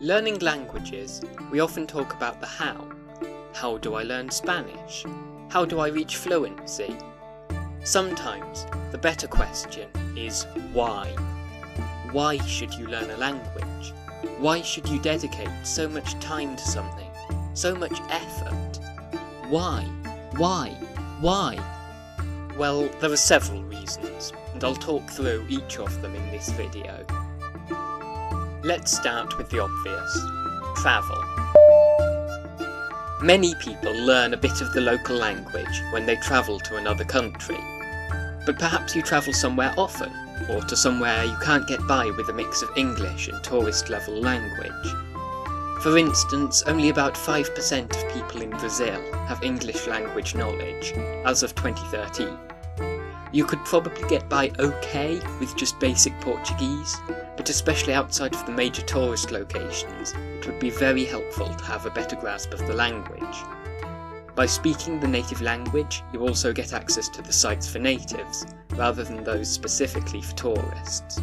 Learning languages, we often talk about the how. How do I learn Spanish? How do I reach fluency? Sometimes the better question is why? Why should you learn a language? Why should you dedicate so much time to something? So much effort? Why? Why? Well, there are several reasons, and I'll talk through each of them in this video. Let's start with the obvious. Travel. Many people learn a bit of the local language when they travel to another country. But perhaps you travel somewhere often, or to somewhere you can't get by with a mix of English and tourist-level language. For instance, only about 5% of people in Brazil have English language knowledge, as of 2013. You could probably get by okay with just basic Portuguese, but especially outside of the major tourist locations, it would be very helpful to have a better grasp of the language. By speaking the native language, you also get access to the sites for natives, rather than those specifically for tourists.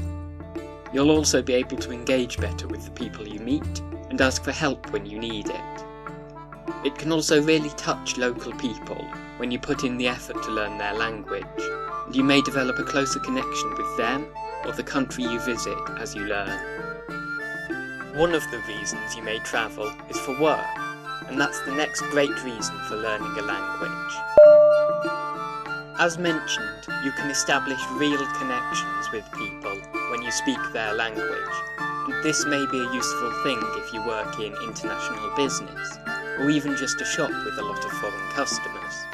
You'll also be able to engage better with the people you meet, and ask for help when you need it. It can also really touch local people when you put in the effort to learn their language, and you may develop a closer connection with them or the country you visit as you learn. One of the reasons you may travel is for work, and that's the next great reason for learning a language. As mentioned, you can establish real connections with people when you speak their language, and this may be a useful thing if you work in international business, or even just a shop with a lot of foreign customers.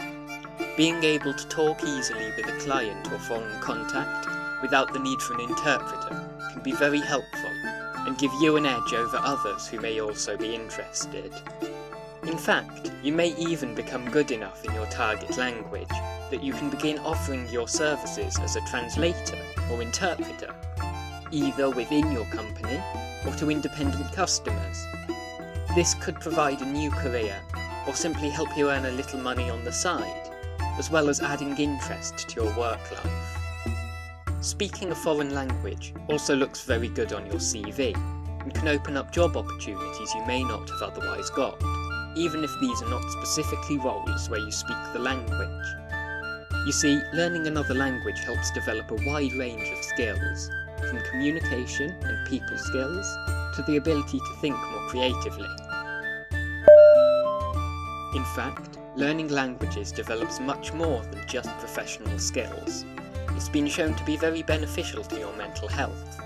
Being able to talk easily with a client or foreign contact without the need for an interpreter can be very helpful and give you an edge over others who may also be interested. In fact, you may even become good enough in your target language that you can begin offering your services as a translator or interpreter, either within your company or to independent customers. This could provide a new career, or simply help you earn a little money on the side, as well as adding interest to your work life. Speaking a foreign language also looks very good on your CV, and can open up job opportunities you may not have otherwise got, even if these are not specifically roles where you speak the language. You see, learning another language helps develop a wide range of skills, from communication and people skills to the ability to think more creatively. In fact, learning languages develops much more than just professional skills. It's been shown to be very beneficial to your mental health.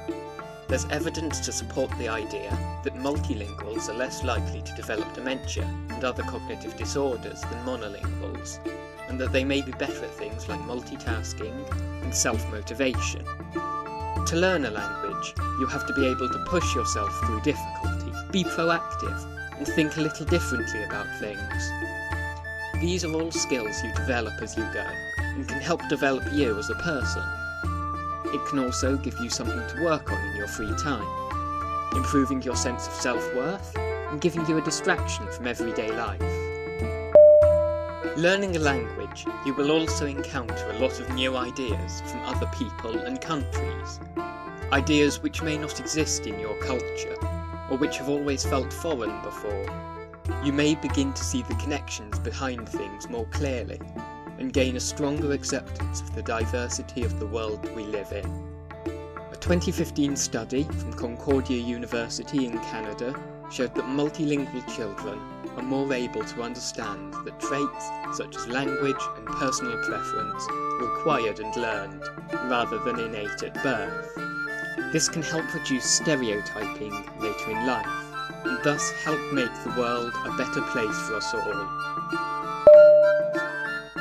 There's evidence to support the idea that multilinguals are less likely to develop dementia and other cognitive disorders than monolinguals, and that they may be better at things like multitasking and self-motivation. To learn a language, you have to be able to push yourself through difficulty, be proactive, and think a little differently about things. These are all skills you develop as you go, and can help develop you as a person. It can also give you something to work on in your free time, improving your sense of self-worth, and giving you a distraction from everyday life. Learning a language, you will also encounter a lot of new ideas from other people and countries. Ideas which may not exist in your culture, or which have always felt foreign before. You may begin to see the connections behind things more clearly, and gain a stronger acceptance of the diversity of the world we live in. A 2015 study from Concordia University in Canada showed that multilingual children are more able to understand that traits such as language and personal preference are acquired and learned, rather than innate at birth. This can help reduce stereotyping later in life, and thus help make the world a better place for us all.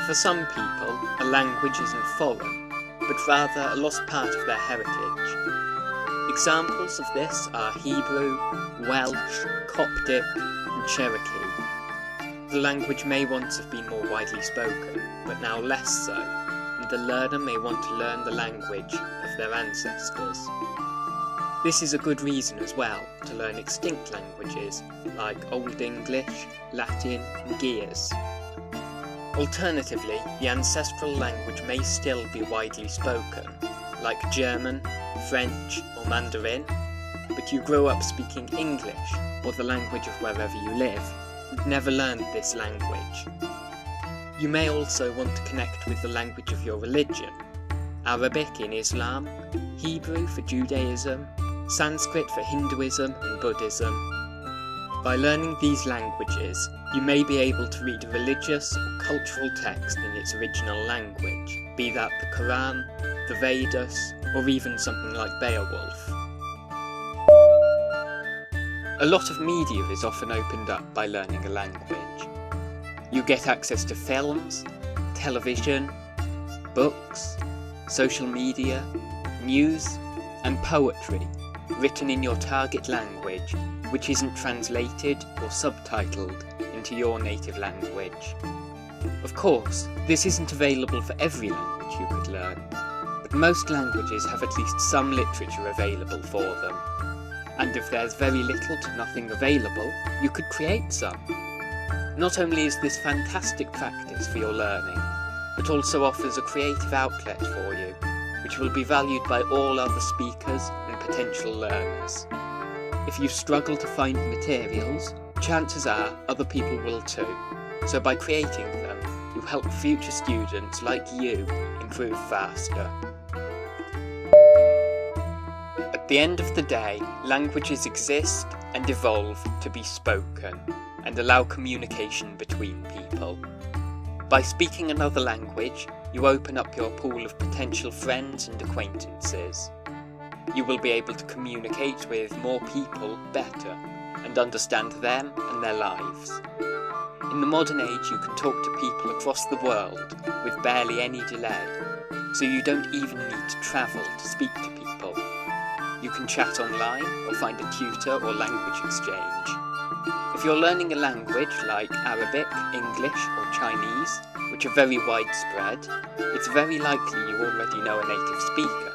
For some people, a language isn't foreign, but rather a lost part of their heritage. Examples of this are Hebrew, Welsh, Coptic, and Cherokee. The language may once have been more widely spoken, but now less so, and the learner may want to learn the language of their ancestors. This is a good reason as well to learn extinct languages like Old English, Latin, and Ge'ez. Alternatively, the ancestral language may still be widely spoken, like German, French, or Mandarin, but you grow up speaking English, or the language of wherever you live, and never learned this language. You may also want to connect with the language of your religion, Arabic in Islam, Hebrew for Judaism, Sanskrit for Hinduism and Buddhism. By learning these languages, you may be able to read a religious or cultural text in its original language, be that the Quran, the Vedas, or even something like Beowulf. A lot of media is often opened up by learning a language. You get access to films, television, books, social media, news, and poetry written in your target language, which isn't translated or subtitled into your native language. Of course, this isn't available for every language you could learn, but most languages have at least some literature available for them. And if there's very little to nothing available, you could create some. Not only is this fantastic practice for your learning, but also offers a creative outlet for you, which will be valued by all other speakers and potential learners. If you struggle to find materials, chances are other people will too, so by creating them, you help future students like you improve faster. At the end of the day, languages exist and evolve to be spoken and allow communication between people. By speaking another language, you open up your pool of potential friends and acquaintances. You will be able to communicate with more people better and understand them and their lives. In the modern age, you can talk to people across the world with barely any delay, so you don't even need to travel to speak to people. You can chat online or find a tutor or language exchange. If you're learning a language like Arabic, English or Chinese, which are very widespread, it's very likely you already know a native speaker.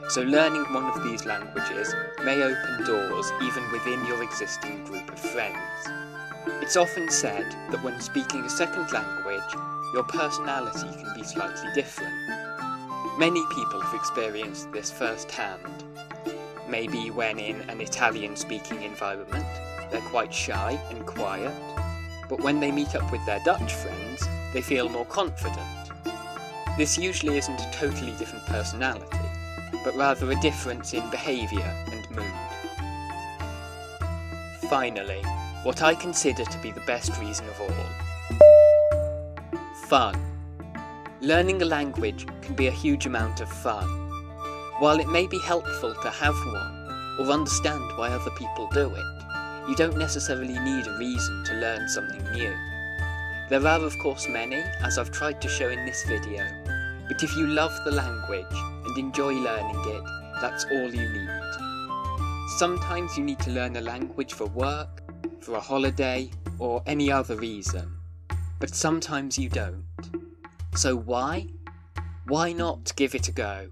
So learning one of these languages may open doors even within your existing group of friends. It's often said that when speaking a second language, your personality can be slightly different. Many people have experienced this firsthand. Maybe when in an Italian-speaking environment, they're quite shy and quiet, but when they meet up with their Dutch friends, they feel more confident. This usually isn't a totally different personality, but rather a difference in behaviour and mood. Finally, what I consider to be the best reason of all. Fun. Learning a language can be a huge amount of fun. While it may be helpful to have one, or understand why other people do it, you don't necessarily need a reason to learn something new. There are of course many, as I've tried to show in this video, but if you love the language and enjoy learning it, that's all you need. Sometimes you need to learn a language for work, for a holiday, or any other reason, but sometimes you don't. So why? Why not give it a go?